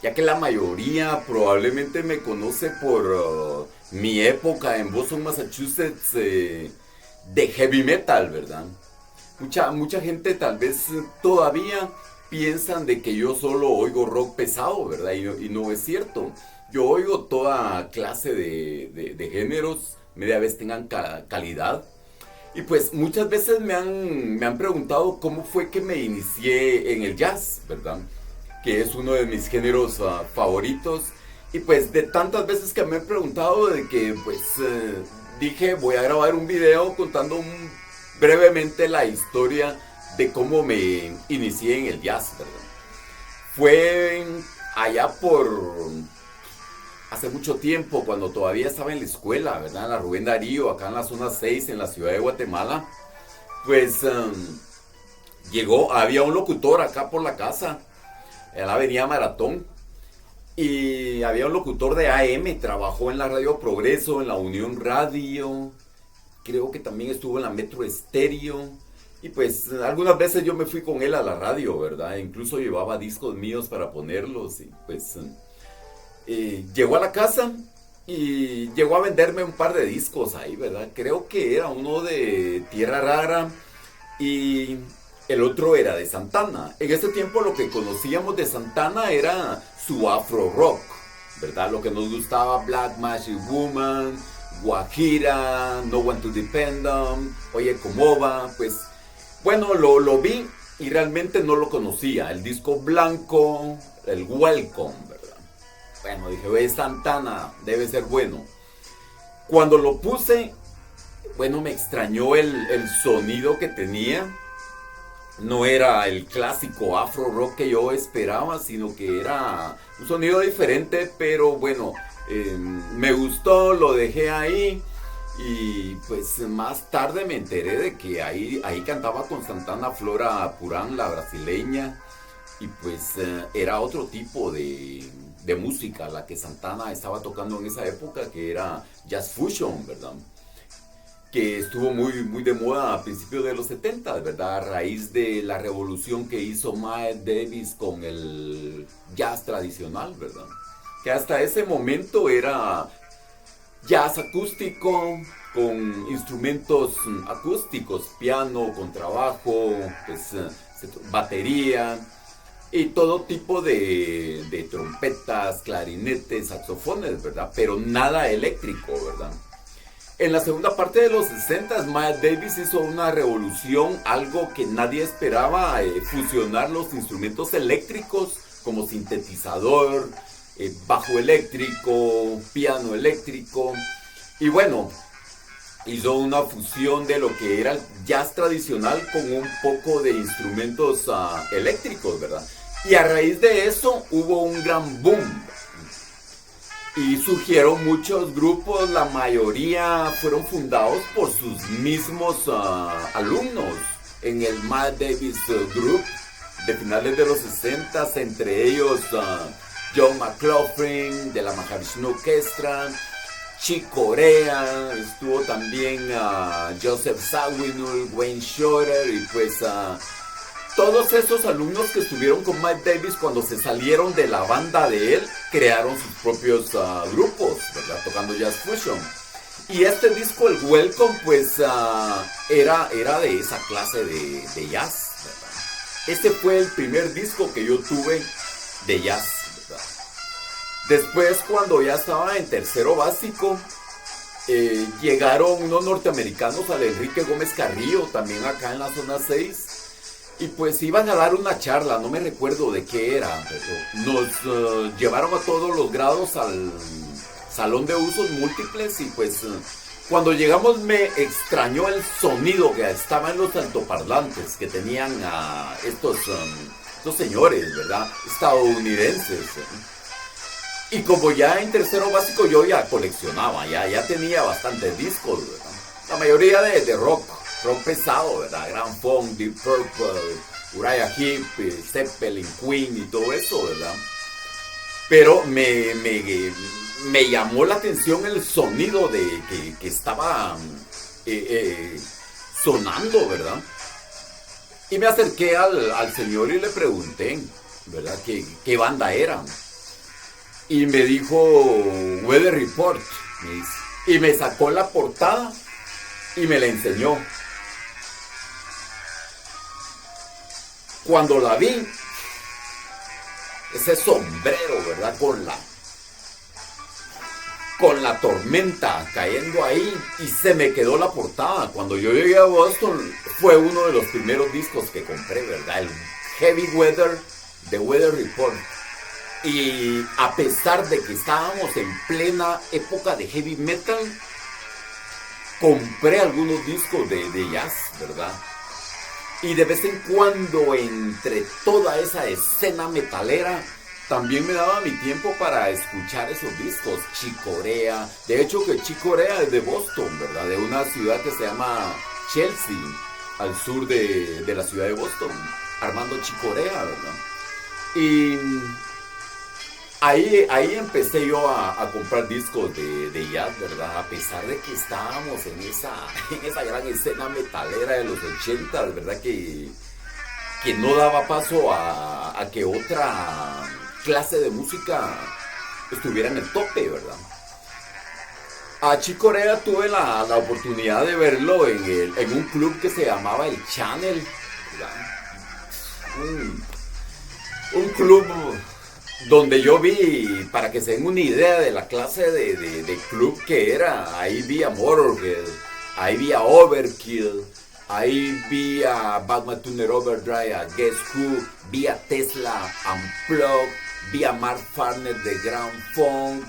ya que la mayoría probablemente me conoce por mi época en Boston, Massachusetts, de heavy metal, ¿verdad? Mucha gente tal vez todavía piensan de que yo solo oigo rock pesado, ¿verdad? Y no es cierto. Yo oigo toda clase de géneros, media vez tengan calidad. Y pues muchas veces me han preguntado cómo fue que me inicié en el jazz, ¿verdad? Que es uno de mis géneros favoritos. Y pues de tantas veces que me han preguntado de que pues dije voy a grabar un video contando brevemente la historia de cómo me inicié en el jazz, ¿verdad? Fue allá por hace mucho tiempo, cuando todavía estaba en la escuela, ¿verdad? En la Rubén Darío, acá en la zona 6 en la ciudad de Guatemala. Pues había un locutor acá por la casa, en la avenida Maratón. Y había un locutor de AM, trabajó en la Radio Progreso, en la Unión Radio. Creo que también estuvo en la Metro Estéreo. Y pues algunas veces yo me fui con él a la radio, ¿verdad? Incluso llevaba discos míos para ponerlos. Y pues llegó a la casa y llegó a venderme un par de discos ahí, ¿verdad? Creo que era uno de Tierra Rara y el otro era de Santana. En ese tiempo lo que conocíamos de Santana era su afro rock, ¿verdad? Lo que nos gustaba, Black Magic Woman, Guajira, No One to Depend On, Oye Cómo Va, pues bueno, lo vi y realmente no lo conocía. El disco blanco, el Welcome, ¿verdad? Bueno, dije, ve Santana, debe ser bueno. Cuando lo puse, bueno, me extrañó el sonido que tenía. No era el clásico afro rock que yo esperaba, sino que era un sonido diferente, pero bueno, me gustó, lo dejé ahí. Y pues más tarde me enteré de que ahí cantaba con Santana Flora Puran, la brasileña. Y pues era otro tipo de música la que Santana estaba tocando en esa época, que era jazz fusion, ¿verdad? Que estuvo muy de moda a principios de los 70, ¿verdad? A raíz de la revolución que hizo Miles Davis con el jazz tradicional, ¿verdad? Que hasta ese momento era jazz acústico con instrumentos acústicos, piano, contrabajo, pues, batería y todo tipo de trompetas, clarinetes, saxofones, ¿verdad? Pero nada eléctrico, ¿verdad? En la segunda parte de los 60, Miles Davis hizo una revolución, algo que nadie esperaba, fusionar los instrumentos eléctricos como sintetizador, bajo eléctrico, piano eléctrico. Y bueno, hizo una fusión de lo que era el jazz tradicional con un poco de instrumentos eléctricos, ¿verdad? Y a raíz de eso hubo un gran boom. Y surgieron muchos grupos, la mayoría fueron fundados por sus mismos alumnos en el Miles Davis Group de finales de los 60, entre ellos John McLaughlin de la Mahavishnu Orchestra, Chick Corea, estuvo también Joseph Zawinul, Wayne Shorter y pues todos esos alumnos que estuvieron con Miles Davis cuando se salieron de la banda de él, crearon sus propios grupos, ¿verdad? Tocando jazz fusion. Y este disco, el Welcome, pues era de esa clase de jazz, ¿verdad? Este fue el primer disco que yo tuve de jazz, ¿verdad? Después, cuando ya estaba en tercero básico, llegaron unos norteamericanos, al Enrique Gómez Carrillo, también acá en la zona 6. Y pues iban a dar una charla, no me recuerdo de qué era, pero nos llevaron a todos los grados al salón de usos múltiples y pues cuando llegamos me extrañó el sonido que estaba en los altoparlantes que tenían a estos señores, ¿verdad? Estadounidenses. Y como ya en tercero básico yo ya coleccionaba, ya tenía bastantes discos, ¿verdad? La mayoría de rock pesado, ¿verdad? Grand Funk, Deep Purple, Uriah Heep, Zeppelin, Queen y todo eso, ¿verdad? Pero me llamó la atención el sonido que estaba sonando, ¿verdad? Y me acerqué al señor y le pregunté, ¿verdad? ¿Qué banda era? y me dijo Weather Report, me dice, y me sacó la portada y me la enseñó. Cuando la vi, ese sombrero, ¿verdad? Con la tormenta cayendo ahí, y se me quedó la portada. Cuando yo llegué a Boston, fue uno de los primeros discos que compré, ¿verdad? El Heavy Weather de Weather Report. Y a pesar de que estábamos en plena época de heavy metal, compré algunos discos de jazz, ¿verdad? Y de vez en cuando, entre toda esa escena metalera, también me daba mi tiempo para escuchar esos discos. Chick Corea, de hecho que Chick Corea es de Boston, ¿verdad? De una ciudad que se llama Chelsea, al sur de la ciudad de Boston. Armando Chick Corea, ¿verdad? Y ahí empecé yo a comprar discos de jazz, ¿verdad? A pesar de que estábamos en esa gran escena metalera de los 80, ¿verdad? Que no daba paso a que otra clase de música estuviera en el tope, ¿verdad? A Chick Corea tuve la oportunidad de verlo en un club que se llamaba el Channel, ¿verdad? Un club donde yo vi, para que se den una idea de la clase de club que era, ahí vi a Motorhead, ahí vi a Overkill, ahí vi a Bad Tuner Overdrive, a Guess Who, vi a Tesla Unplugged, vi a Mark Farner de Grand Funk,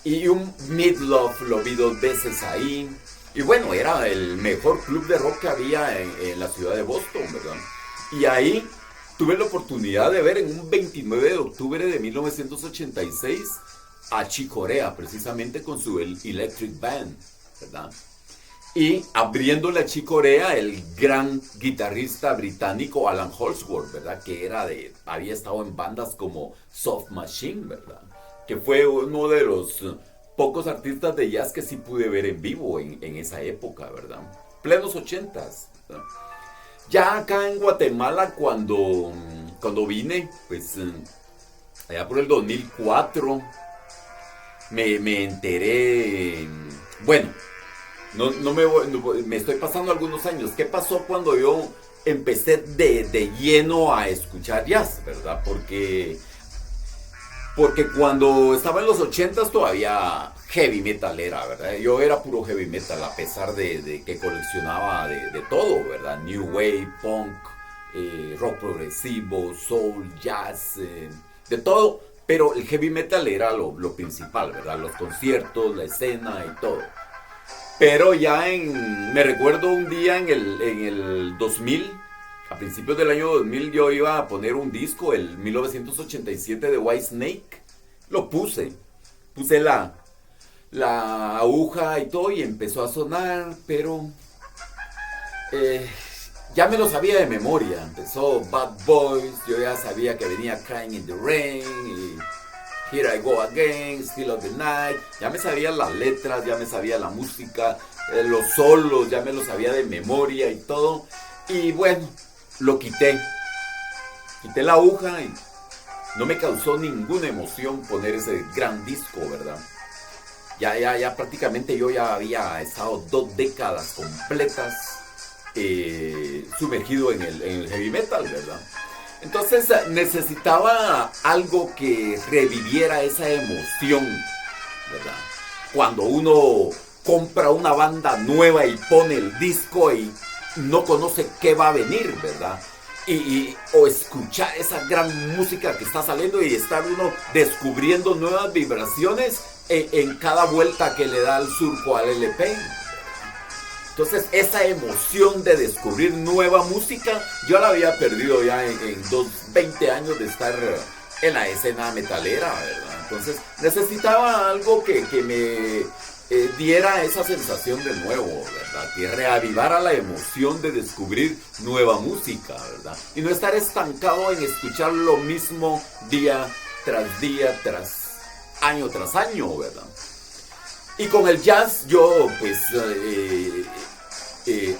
y un Meatloaf lo vi 2 veces ahí. Y bueno, era el mejor club de rock que había en la ciudad de Boston, ¿verdad? Y ahí tuve la oportunidad de ver en un 29 de octubre de 1986 a Chick Corea, precisamente con su Electric Band, ¿verdad? Y abriéndole a Chick Corea, el gran guitarrista británico Alan Holdsworth, ¿verdad? Que había estado en bandas como Soft Machine, ¿verdad? Que fue uno de los pocos artistas de jazz que sí pude ver en vivo en esa época, ¿verdad? Plenos 80s, ¿verdad? Ya acá en Guatemala, cuando vine, pues allá por el 2004, me enteré, bueno, me estoy pasando algunos años. ¿Qué pasó cuando yo empecé de lleno a escuchar jazz, verdad? Porque cuando estaba en los 80s todavía heavy metal era, ¿verdad? Yo era puro heavy metal, a pesar de que coleccionaba de todo, ¿verdad? New Wave, punk, rock progresivo, soul, jazz, de todo. Pero el heavy metal era lo principal, ¿verdad? Los conciertos, la escena y todo. Pero ya me recuerdo un día en el 2000, a principios del año 2000, yo iba a poner un disco, el 1987 de Whitesnake. Lo puse la aguja y todo, y empezó a sonar, pero ya me lo sabía de memoria. Empezó Bad Boys, yo ya sabía que venía Crying in the Rain, y Here I Go Again, Still of the Night. Ya me sabía las letras, ya me sabía la música, los solos, ya me los sabía de memoria y todo. Y bueno, lo quité la aguja y no me causó ninguna emoción poner ese gran disco, ¿verdad? Ya prácticamente yo ya había estado 2 décadas completas sumergido en el heavy metal, ¿verdad? Entonces necesitaba algo que reviviera esa emoción, ¿verdad? Cuando uno compra una banda nueva y pone el disco y no conoce qué va a venir, ¿verdad? O escuchar esa gran música que está saliendo y estar uno descubriendo nuevas vibraciones en cada vuelta que le da el surco al LP. Entonces esa emoción de descubrir nueva música yo la había perdido ya en 20 años de estar en la escena metalera, ¿verdad? Entonces necesitaba algo que me diera esa sensación de nuevo, ¿verdad? Que reavivara la emoción de descubrir nueva música, ¿verdad? Y no estar estancado en escuchar lo mismo día tras día, año tras año, ¿verdad? Y con el jazz yo pues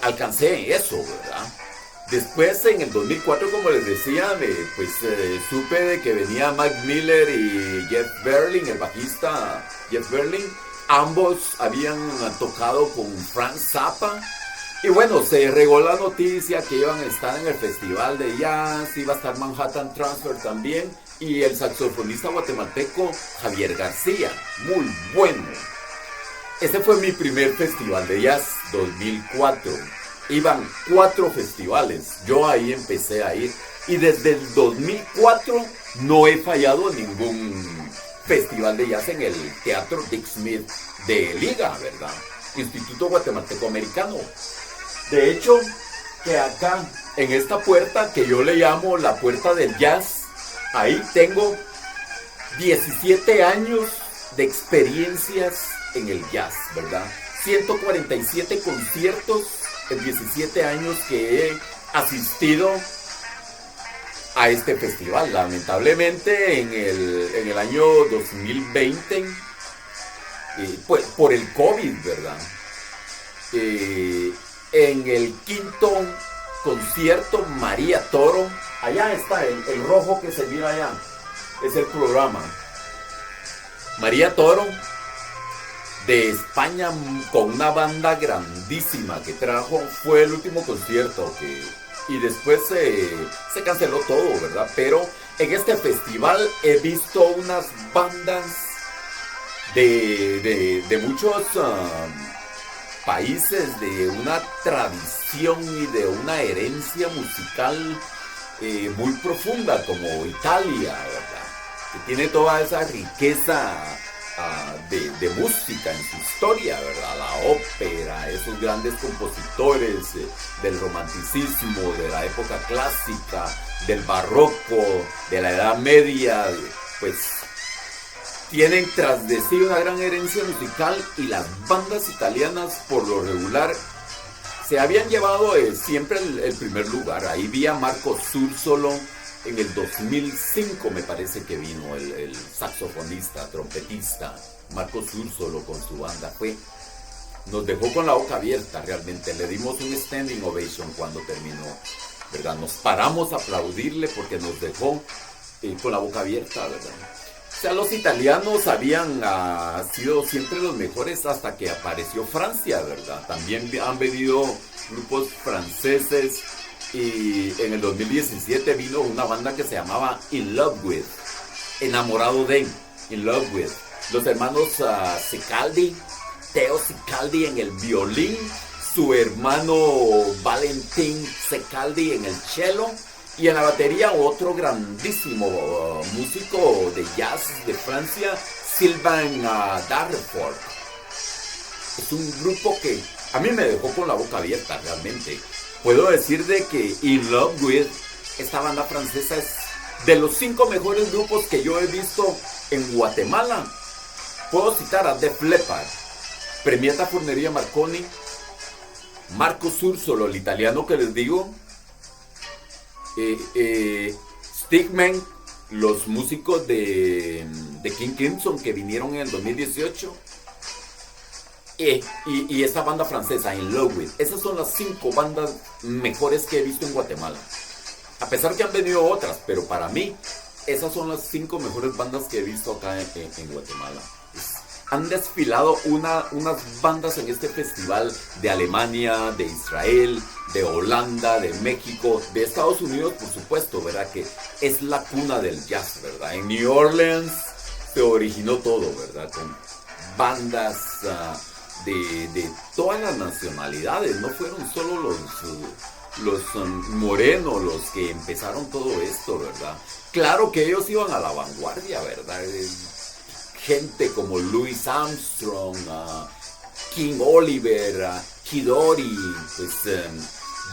alcancé eso, ¿verdad? Después, en el 2004, como les decía, supe de que venía Mac Miller y Jeff Berlin, el bajista Jeff Berlin. Ambos habían tocado con Frank Zappa. Y bueno, se regó la noticia que iban a estar en el festival de jazz, iba a estar Manhattan Transfer también, y el saxofonista guatemalteco Javier García, muy bueno. Ese fue mi primer festival de jazz, 2004. Iban 4 festivales, yo ahí empecé a ir, y desde el 2004 no he fallado en ningún festival de jazz en el Teatro Dick Smith de Liga, ¿verdad? Instituto Guatemalteco Americano. De hecho, que acá, en esta puerta que yo le llamo la puerta del jazz, ahí tengo 17 años de experiencias en el jazz, ¿verdad? 147 conciertos en 17 años que he asistido a este festival. Lamentablemente en el año 2020, pues por el COVID, ¿verdad? En el 5º concierto María Toro, allá está el rojo que se mira allá, es el programa. María Toro de España, con una banda grandísima que trajo, fue el último concierto y después se canceló todo, ¿verdad? Pero en este festival he visto unas bandas de muchos países, de una tradición y de una herencia musical muy profunda, como Italia, ¿verdad? Que tiene toda esa riqueza de música en su historia, ¿verdad? La ópera, esos grandes compositores del romanticismo, de la época clásica, del barroco, de la Edad Media, pues tienen tras de sí una gran herencia musical, y las bandas italianas por lo regular se habían llevado siempre el primer lugar. Ahí vi a Marco Súrzolo en el 2005, me parece que vino el saxofonista, trompetista Marco Súrzolo con su banda. Nos dejó con la boca abierta realmente. Le dimos un standing ovation cuando terminó, ¿verdad? Nos paramos a aplaudirle porque nos dejó con la boca abierta, ¿verdad? O sea, los italianos habían sido siempre los mejores hasta que apareció Francia, ¿verdad? También han venido grupos franceses, y en el 2017 vino una banda que se llamaba In Love With, enamorado de, In Love With. Los hermanos Sicaldi, Teo Sicaldi en el violín, su hermano Valentín Sicaldi en el cello, y en la batería otro grandísimo músico de jazz de Francia, Sylvain Darford. Es un grupo que a mí me dejó con la boca abierta realmente. Puedo decir de que In Love With, esta banda francesa, es de los 5 mejores grupos que yo he visto en Guatemala. Puedo citar a Def Leppard, Premiata Forneria Marconi, Marco Súrzolo, el italiano que les digo, Stigman, los músicos de King Crimson que vinieron en el 2018, y esta banda francesa, In Love With. Esas son las 5 bandas mejores que he visto en Guatemala. A pesar que han venido otras, pero para mí, esas son las 5 mejores bandas que he visto acá en Guatemala. Han desfilado unas bandas en este festival de Alemania, de Israel, de Holanda, de México, de Estados Unidos, por supuesto, ¿verdad? Que es la cuna del jazz, ¿verdad? En New Orleans se originó todo, ¿verdad? Con bandas de todas las nacionalidades. No fueron solo los morenos los que empezaron todo esto, ¿verdad? Claro que ellos iban a la vanguardia, ¿verdad? Gente como Louis Armstrong, King Oliver, Kid Ory, pues,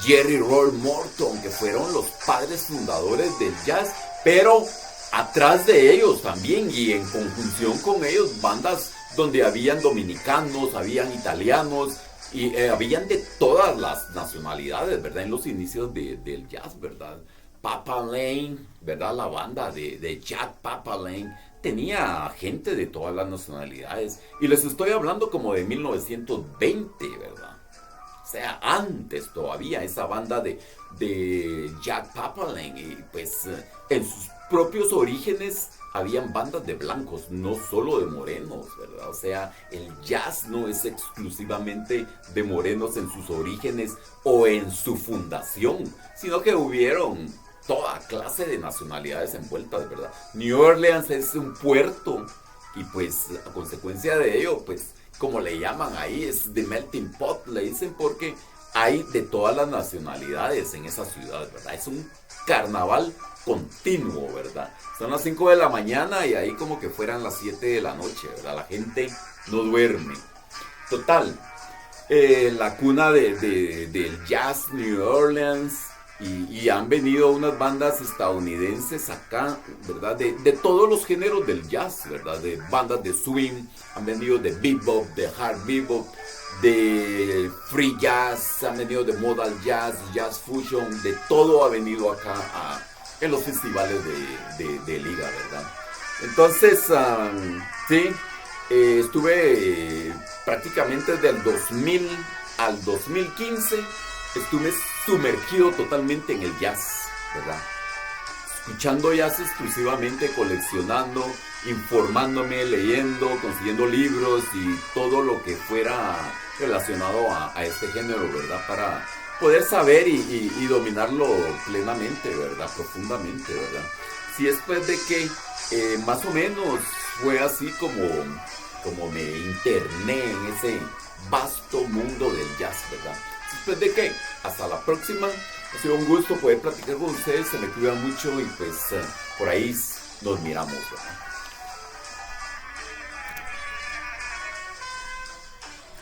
Jerry Roll Morton, que fueron los padres fundadores del jazz, pero atrás de ellos también, y en conjunción con ellos, bandas donde habían dominicanos, habían italianos, y habían de todas las nacionalidades, ¿verdad? En los inicios del jazz, ¿verdad? Papa Lane, ¿verdad? La banda de Jack Papa Lane tenía gente de todas las nacionalidades. Y les estoy hablando como de 1920, ¿verdad? O sea, antes todavía, esa banda de Jack Papalane. Y pues en sus propios orígenes habían bandas de blancos, no solo de morenos, ¿verdad? O sea, el jazz no es exclusivamente de morenos en sus orígenes o en su fundación, sino que hubieron toda clase de nacionalidades envueltas, ¿verdad? New Orleans es un puerto y pues a consecuencia de ello, pues como le llaman ahí, es the melting pot, le dicen porque hay de todas las nacionalidades en esa ciudad, ¿verdad? Es un carnaval continuo, ¿verdad? Son las 5 de la mañana y ahí como que fueran las 7 de la noche, ¿verdad? La gente no duerme. Total, la cuna del jazz, New Orleans, y han venido unas bandas estadounidenses acá, ¿verdad? De todos los géneros del jazz, ¿verdad? De bandas de swing, han venido de bebop, de hard bebop, de free jazz, han venido de modal jazz, jazz fusion, de todo ha venido acá en los festivales de liga, ¿verdad? Entonces, sí, estuve prácticamente del 2000 al 2015, estuve sumergido totalmente en el jazz, ¿verdad? Escuchando jazz exclusivamente, coleccionando, informándome, leyendo, consiguiendo libros y todo lo que fuera relacionado a este género, ¿verdad? Para poder saber y dominarlo plenamente, ¿verdad? Profundamente, ¿verdad? Si después de que más o menos fue así como me interné en ese vasto mundo del jazz, ¿verdad? Después de que, hasta la próxima. Ha sido un gusto poder platicar con ustedes, se me cuidan mucho y pues por ahí nos miramos, ¿verdad?